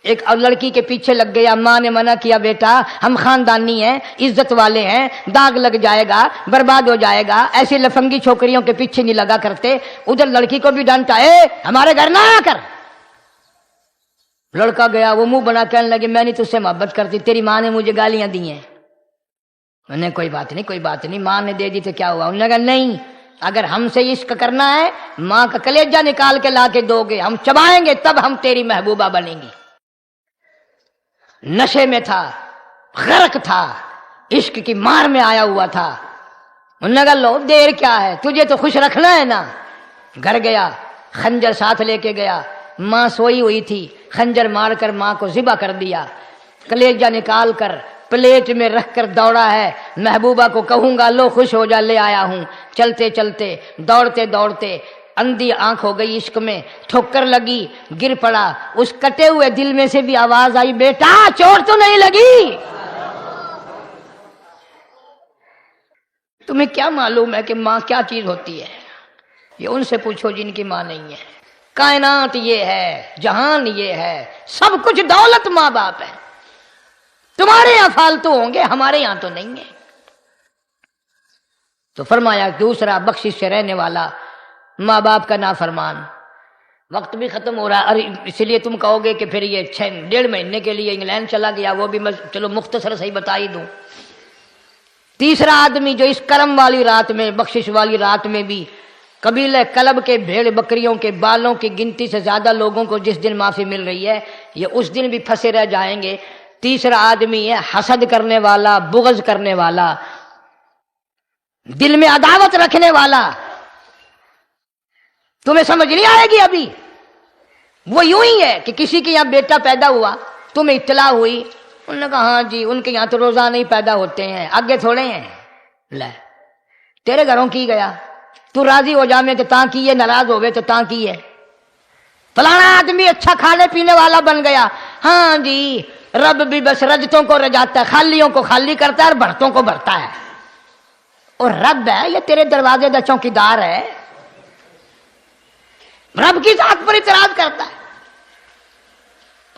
Speaker 1: ایک لڑکی کے پیچھے لگ گیا۔ ماں نے منع کیا، بیٹا ہم خاندانی ہیں، عزت والے ہیں، داغ لگ جائے گا، برباد ہو جائے گا، ایسی لفنگی چھوکریوں کے پیچھے نہیں لگا کرتے۔ ادھر لڑکی کو بھی ڈانٹا، ہمارے گھر نہ آ کر۔ لڑکا گیا، وہ منہ بنا کہنے لگے میں نہیں تجھ سے محبت کرتی، تیری ماں نے مجھے گالیاں دی ہیں۔ میں نے کوئی بات نہیں کوئی بات نہیں، ماں نے دے دی تو کیا ہوا؟ انہوں نے کہا نہیں، اگر ہم سے عشق کرنا ہے ماں کا کلیجہ نکال کے لا کے دو گے، ہم چبائیں گے تب ہم تیری محبوبہ بنیں گی۔ نشے میں تھا، غرق تھا، عشق کی مار میں آیا ہوا تھا۔ انہوں نے کہا لو دیر کیا ہے، تجھے تو خوش رکھنا ہے نا۔ گھر گیا، خنجر ساتھ لے کے گیا، ماں سوئی ہوئی تھی، خنجر مار کر ماں کو ذبح کر دیا، کلیجہ نکال کر پلیٹ میں رکھ کر دوڑا ہے، محبوبہ کو کہوں گا لو خوش ہو جا، لے آیا ہوں۔ چلتے چلتے دوڑتے دوڑتے اندھی آنکھ ہو گئی عشق میں، ٹھوکر لگی، گر پڑا۔ اس کٹے ہوئے دل میں سے بھی آواز آئی، بیٹا چوٹ تو نہیں لگی؟ تمہیں کیا معلوم ہے کہ ماں کیا چیز ہوتی ہے؟ یہ ان سے پوچھو جن کی ماں نہیں ہے۔ کائنات یہ ہے، جہان یہ ہے، سب کچھ دولت ماں باپ ہے۔ تمہارے یہاں فالتو ہوں گے، ہمارے یہاں تو نہیں ہے۔ تو فرمایا دوسرا بخشش سے رہنے والا ماں باپ کا نافرمان۔ وقت بھی ختم ہو رہا ہے، اس لیے تم کہو گے کہ پھر یہ 1.5 مہینے کے لیے انگلینڈ چلا گیا، وہ بھی میں چلو مختصر صحیح بتا ہی دوں۔ تیسرا آدمی جو اس کرم والی رات میں، بخشش والی رات میں بھی قبیلہ کلب کے بھیڑ بکریوں کے بالوں کی گنتی سے زیادہ لوگوں کو جس دن معافی مل رہی ہے، یہ اس دن بھی پھنسے رہ جائیں گے۔ تیسرا آدمی ہے حسد کرنے والا، بغض کرنے والا، دل میں عداوت رکھنے والا۔ تمہیں سمجھ نہیں آئے گی ابھی۔ وہ یوں ہی ہے کہ کسی کے یہاں بیٹا پیدا ہوا، تمہیں اطلاع ہوئی، انہوں نے کہا ہاں جی ان کے یہاں تو روزانہ ہی پیدا ہوتے ہیں، آگے تھوڑے ہیں۔ لے تیرے گھروں کی گیا، تو راضی ہو جا میں تو تاں کی ہے، ناراض ہوئے تو تاں کی ہے۔ فلانا آدمی اچھا کھانے پینے والا بن گیا، ہاں جی رب بھی بس رجتوں کو رجاتا ہے، خالیوں کو خالی کرتا ہے اور بھرتوں کو بھرتا ہے۔ اور رب ہے یہ تیرے دروازے کا چوکیدار ہے، رب کی ذات پر اعتراض کرتا ہے۔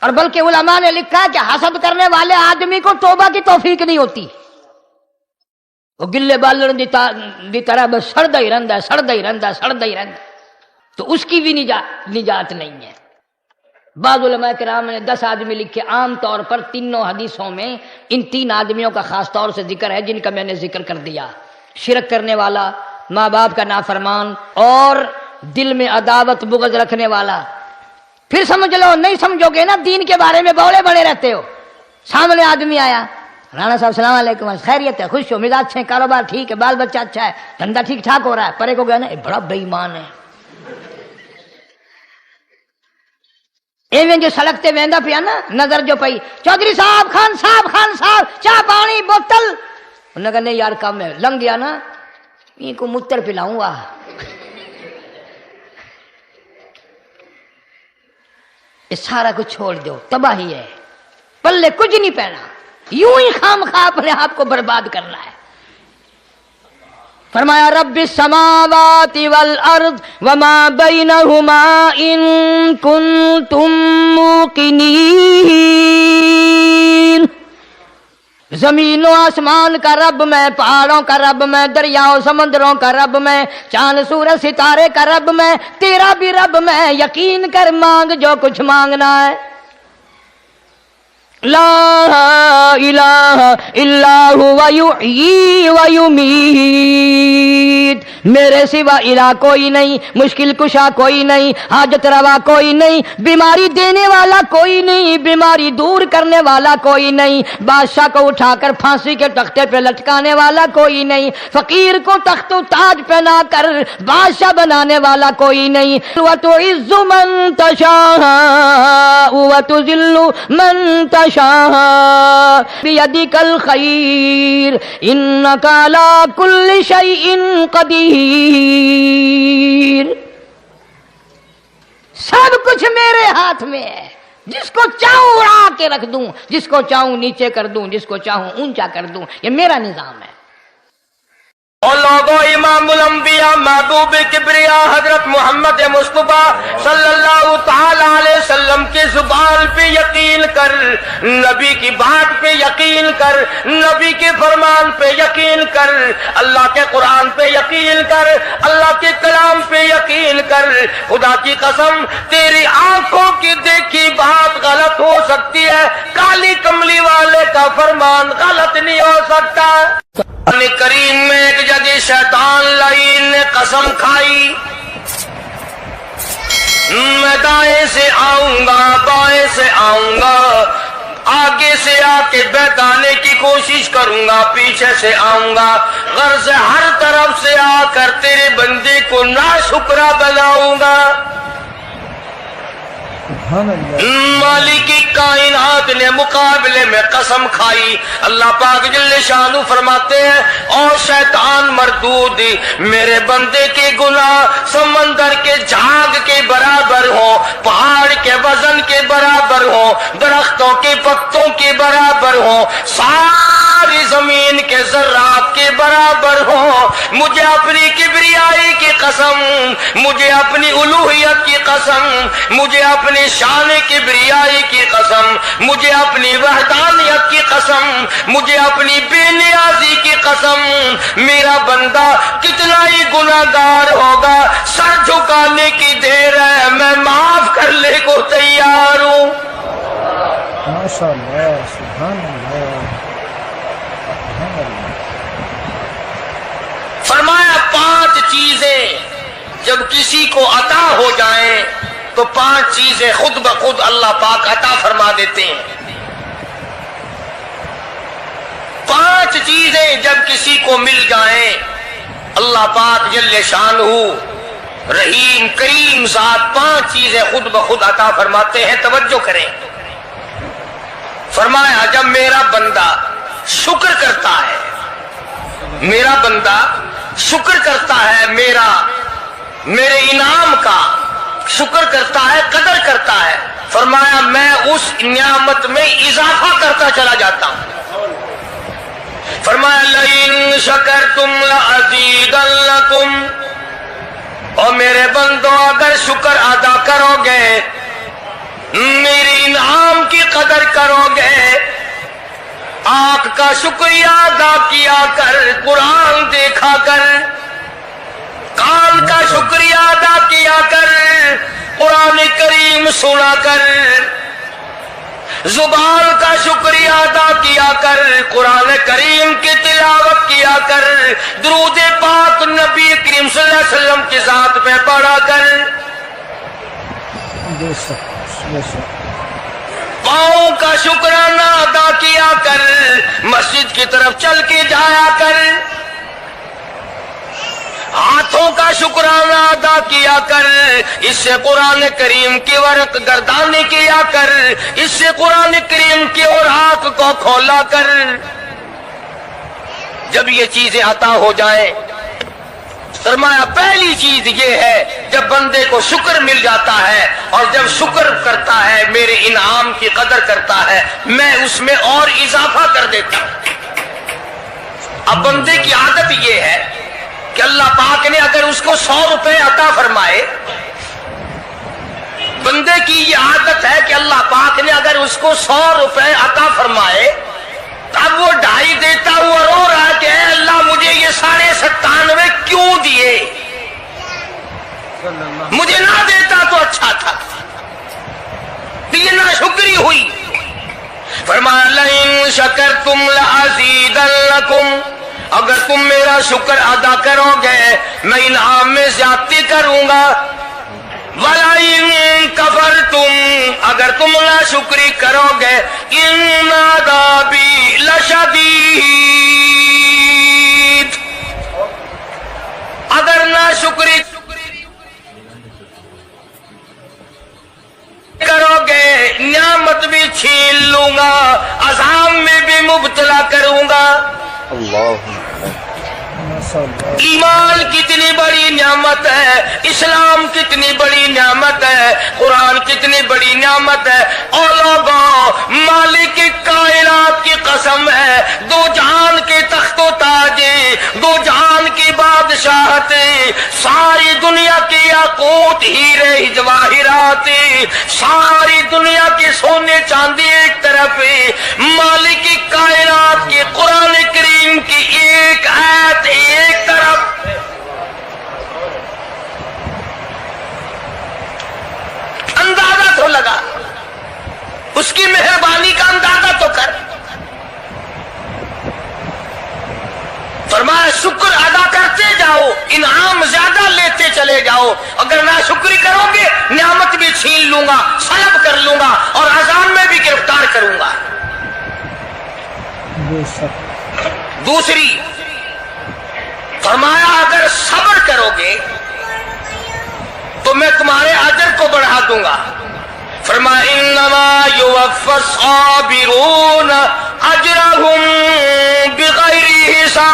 Speaker 1: اور بلکہ علماء نے لکھا کہ حسد کرنے والے آدمی کو توبہ کی توفیق نہیں ہوتی، وہ گلے بالن دی طرح بس سڑدا ہی رہندا ہے، سڑدا ہی رہندا ہے، سڑدا ہی رہندا ہے، تو اس کی بھی نجات نہیں ہے۔ بعض علماء کرام نے 10 آدمی لکھے، عام طور پر تینوں حدیثوں میں ان 3 آدمیوں کا خاص طور سے ذکر ہے جن کا میں نے ذکر کر دیا، شرک کرنے والا، ماں باپ کا نافرمان، اور دل میں عداوت بغض رکھنے والا۔ پھر سمجھ لو، نہیں سمجھو گے نا دین کے بارے میں بولے بڑے رہتے ہو۔ سامنے آدمی آیا، رانا صاحب السلام علیکم، خیریت ہے، خوش ہو، مزاج اچھے، کاروبار ٹھیک ہے، بال بچہ اچھا ہے، دھندا ٹھیک ٹھاک ہو رہا ہے، پرے کو گیا نا بڑا بے ایمان ہے، ایویں جو سڑکتے ویندا پیا نا، نظر جو پئی، چودھری صاحب، خان صاحب چاہ پانی بوتل، انہوں نے کہا نہیں یار کم ہے، لنگ گیا نا ان کو متر پلاؤں گا۔ یہ سارا کچھ چھوڑ دو، تباہی ہے، پلے کچھ نہیں پہنا، یوں ہی خام خواہ اپنے آپ کو برباد کرنا ہے۔ فرمایا رب السماوات والارض وما بینہما ان کنتم موقنین، زمین و آسمان کا رب میں، پہاڑوں کا رب میں، دریاؤں سمندروں کا رب میں، چاند سورج ستارے کا رب میں، تیرا بھی رب میں، یقین کر مانگ جو کچھ مانگنا ہے۔ لا الہ الا ہوا یحیی و یمیت، میرے سوا الہ کوئی نہیں، مشکل کشا کوئی نہیں، حاجت روا کوئی نہیں، بیماری دینے والا کوئی نہیں، بیماری دور کرنے والا کوئی نہیں، بادشاہ کو اٹھا کر پھانسی کے تختے پہ لٹکانے والا کوئی نہیں، فقیر کو تخت و تاج پہنا کر بادشاہ بنانے والا کوئی نہیں۔ وَتُعِزُّ مَن تَشَاءُ وَتُذِلُّ مَن تَشَاءُ بِيَدِكَ الْخَيْرُ إِنَّكَ عَلَى كُلِّ شَيْءٍ قدیر، سب کچھ میرے ہاتھ میں ہے، جس کو چاہوں اڑا کے رکھ دوں، جس کو چاہوں نیچے کر دوں، جس کو چاہوں اونچا کر دوں، یہ میرا نظام ہے۔
Speaker 2: اور لوگوں، امام الانبیاء محبوب کبریا حضرت محمد مصطفیٰ صلی اللہ تعالی علیہ وسلم کی زبان پہ یقین کر، نبی کی بات پہ یقین کر، نبی کے فرمان پہ یقین کر، اللہ کے قرآن پہ یقین کر، اللہ کے کلام پہ یقین کر۔ خدا کی قسم تیری آنکھوں کی دیکھی بات غلط ہو سکتی ہے، کالی کملی والے کا فرمان غلط نہیں ہو سکتا۔ قرآن کریم میں ایک جگہ شیطان لعین نے قسم کھائی، میں دائیں سے آؤں گا، بائیں سے آؤں گا، آگے سے آ کے بہکانے کی کوشش کروں گا، پیچھے سے آؤں گا، غرض ہر طرف سے آ کر تیرے بندے کو ناشکرا بناؤں گا۔ مالک کائنات نے مقابلے میں قسم کھائی۔ اللہ پاک جل شانہ فرماتے ہیں، اور شیطان مردود، میرے بندے کے گناہ سمندر کے جھاگ کے برابر ہوں، پہاڑ کے وزن کے برابر ہوں، درختوں کے پتوں کے برابر ہوں، ساری زمین کے ذرات کے برابر ہوں، مجھے اپنی کبریائی کی قسم، مجھے اپنی الوہیت کی قسم، مجھے اپنی شان کبریائی کی قسم، مجھے اپنی وحدانیت کی قسم، مجھے اپنی بے نیازی کی قسم، میرا بندہ کتنا ہی گناہگار ہوگا، سر جھکانے کی دیر ہے، میں معاف کرنے کو تیار ہوں۔
Speaker 3: ماشاءاللہ، سبحان اللہ۔
Speaker 2: فرمایا 5 چیزیں جب کسی کو عطا ہو جائیں تو 5 چیزیں خود بخود اللہ پاک عطا فرما دیتے ہیں۔ 5 چیزیں جب کسی کو مل جائیں اللہ پاک جل شانہ رحیم کریم ذات 5 چیزیں خود بخود عطا فرماتے ہیں۔ توجہ کریں، فرمایا جب میرا بندہ شکر کرتا ہے، میرا بندہ شکر کرتا ہے، میرے انعام کا شکر کرتا ہے، قدر کرتا ہے، فرمایا میں اس نعمت میں اضافہ کرتا چلا جاتا ہوں۔ فرمایا لئن شکرتم لأزیدنکم، اور میرے بندوں اگر شکر ادا کرو گے، میرے انعام کی قدر کرو گے، آنکھ کا شکریہ ادا کیا کر، قرآن دیکھا کر، کان کا شکریہ ادا کیا کر، قرآن کریم سنا کر، زبان کا شکریہ ادا کیا کر، قرآن کریم کی تلاوت کیا کر، درود پاک نبی کریم صلی اللہ علیہ وسلم کی ذات پہ پڑھا کر، پاؤں کا شکرانہ ادا کیا کر، مسجد کی طرف چل کے جایا کر، ہاتھوں کا شکرانہ ادا کیا کر، اس سے قرآن کریم کی ورق گردانی کیا کر، اس سے قرآن کریم کی اوراق کو کھولا کر۔ جب یہ چیزیں عطا ہو جائیں، فرمایا پہلی چیز یہ ہے جب بندے کو شکر مل جاتا ہے اور جب شکر کرتا ہے، میرے انعام کی قدر کرتا ہے، میں اس میں اور اضافہ کر دیتا ہوں۔ اب بندے کی عادت یہ ہے کہ اللہ پاک نے اگر اس کو 100 روپے عطا فرمائے، بندے کی یہ عادت ہے کہ اللہ پاک نے اگر اس کو 100 روپے عطا فرمائے اب وہ 2.5 دیتا ہوا رو رہا کہ اے اللہ مجھے یہ 97.5 کیوں دیے، مجھے نہ دیتا تو اچھا تھا، یہ ناشکری ہوئی۔ فرمایا لئن شکرتم لازیدنکم، اگر تم میرا شکر ادا کرو گے میں انعام میں زیادتی کروں گا، وَلَئِن كَفَرْتُمْ، اگر تم ناشکری کرو گے إِنَّ عَذَابِي لَشَدِيدٌ، اگر ناشکری کرو گے نعمت بھی چھین لوں گا، عذاب میں بھی مبتلا کروں گا۔ ایمان کتنی بڑی نعمت ہے، اسلام کتنی بڑی نعمت ہے، قرآن کتنی بڑی نعمت ہے۔ اور لوگوں مالک کائنات کی قسم ہے، دو جہان کے تخت و تاج، دو جہان کی بادشاہت، ساری دنیا کی یاقوت ہیرے جواہرات، ساری دنیا کے سونے چاندی ایک طرف، مالک کائنات کی قرآن کریم کی ایک آیت ایک طرف، اندازہ تو لگا، اس کی مہربانی کا اندازہ تو کر۔ فرمایا شکر ادا کرتے جاؤ، انعام زیادہ لیتے چلے جاؤ، اگر ناشکری کرو گے نعمت بھی چھین لوں گا، سلب کر لوں گا اور عذاب میں بھی گرفتار کروں گا۔ دوسری فرمایا اگر صبر کرو گے تو میں تمہارے اجر کو بڑھا دوں گا۔ فرمایا انما یوفی الصابرون اجرهم بغیر حساب،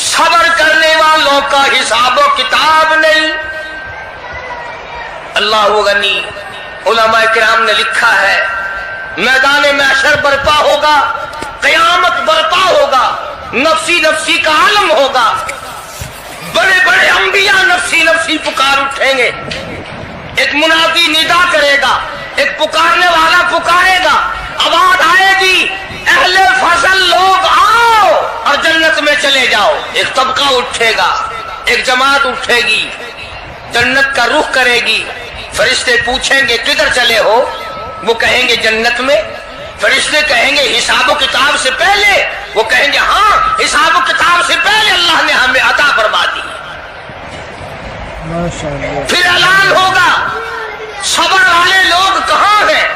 Speaker 2: صبر کرنے والوں کا حساب و کتاب نہیں۔ اللہ غنی، علماء کرام نے لکھا ہے میدان محشر برپا ہوگا، قیامت برپا ہوگا، نفسی نفسی کا عالم ہوگا، بڑے بڑے انبیاء نفسی نفسی پکار اٹھیں گے، ایک منادی ندا کرے گا، ایک پکارنے والا پکارے گا، آواز آئے گی اہل فضل لوگ آؤ اور جنت میں چلے جاؤ۔ ایک طبقہ اٹھے گا، ایک جماعت اٹھے گی، جنت کا رخ کرے گی، فرشتے پوچھیں گے کدھر چلے ہو، وہ کہیں گے جنت میں، فرشتے کہیں گے حساب و کتاب سے پہلے، وہ کہیں گے ہاں حساب و کتاب سے پہلے اللہ نے ہمیں عطا فرما دی۔ پھر اعلان ہوگا صبر والے لوگ کہاں ہیں،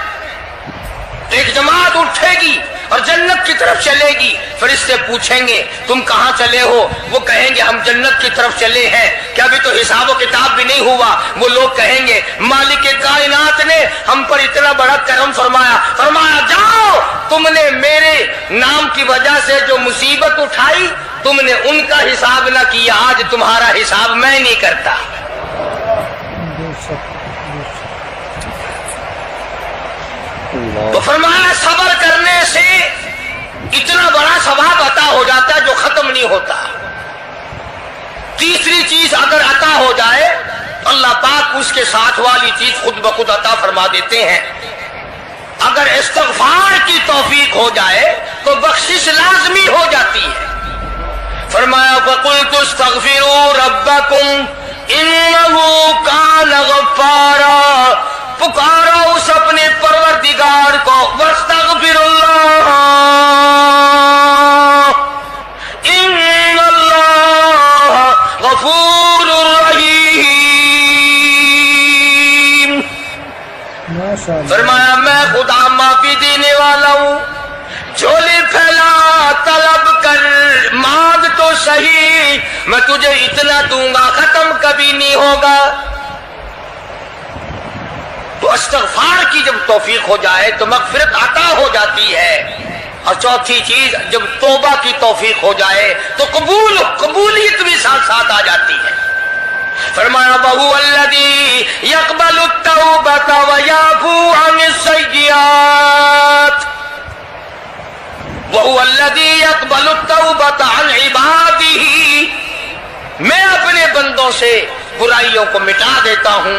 Speaker 2: ایک جماعت اٹھے گی اور جنت کی طرف چلے گی، فرشتے پوچھیں گے تم کہاں چلے ہو، وہ کہیں گے ہم جنت کی طرف چلے ہیں، کہ ابھی تو حساب و کتاب بھی نہیں ہوا۔ وہ لوگ کہیں گے مالک کائنات نے ہم پر اتنا بڑا کرم فرمایا، فرمایا جاؤ تم نے میرے نام کی وجہ سے جو مصیبت اٹھائی تم نے ان کا حساب نہ کیا، آج تمہارا حساب میں نہیں کرتا۔ تو فرمایا صبر کرنے سے اتنا بڑا ثواب عطا ہو جاتا ہے جو ختم نہیں ہوتا۔ تیسری چیز اگر عطا ہو جائے تو اللہ پاک اس کے ساتھ والی چیز خود بخود عطا فرما دیتے ہیں۔ اگر استغفار کی توفیق ہو جائے تو بخشش لازمی ہو جاتی ہے۔ فرمایا فَقُلْتُ اسْتَغْفِرُوا رَبَّكُمْ إِنَّهُ كَانَ غَفَّارًا، پکارو اس اپنے پروردگار کو، واستغفر اللہ ان اللہ غفور رحیم۔ فرمایا میں خدا معافی دینے والا ہوں، جھولی پھیلا طلب کر، مانگ تو صحیح، میں تجھے اتنا دوں گا ختم کبھی نہیں ہوگا۔ تو استغفار کی جب توفیق ہو جائے تو مغفرت عطا ہو جاتی ہے۔ اور چوتھی چیز جب توبہ کی توفیق ہو جائے تو قبولیت بھی ساتھ ساتھ آ جاتی ہے۔ فرمایا وَهُوَ الَّذِي يَقْبَلُ التَّوْبَةَ وَيَعْفُو عَنِ السَّيِّئَاتِ، وَهُوَ الَّذِي يَقْبَلُ التَّوْبَةَ عَنْ عِبَادِهِ، میں اپنے بندوں سے برائیوں کو مٹا دیتا ہوں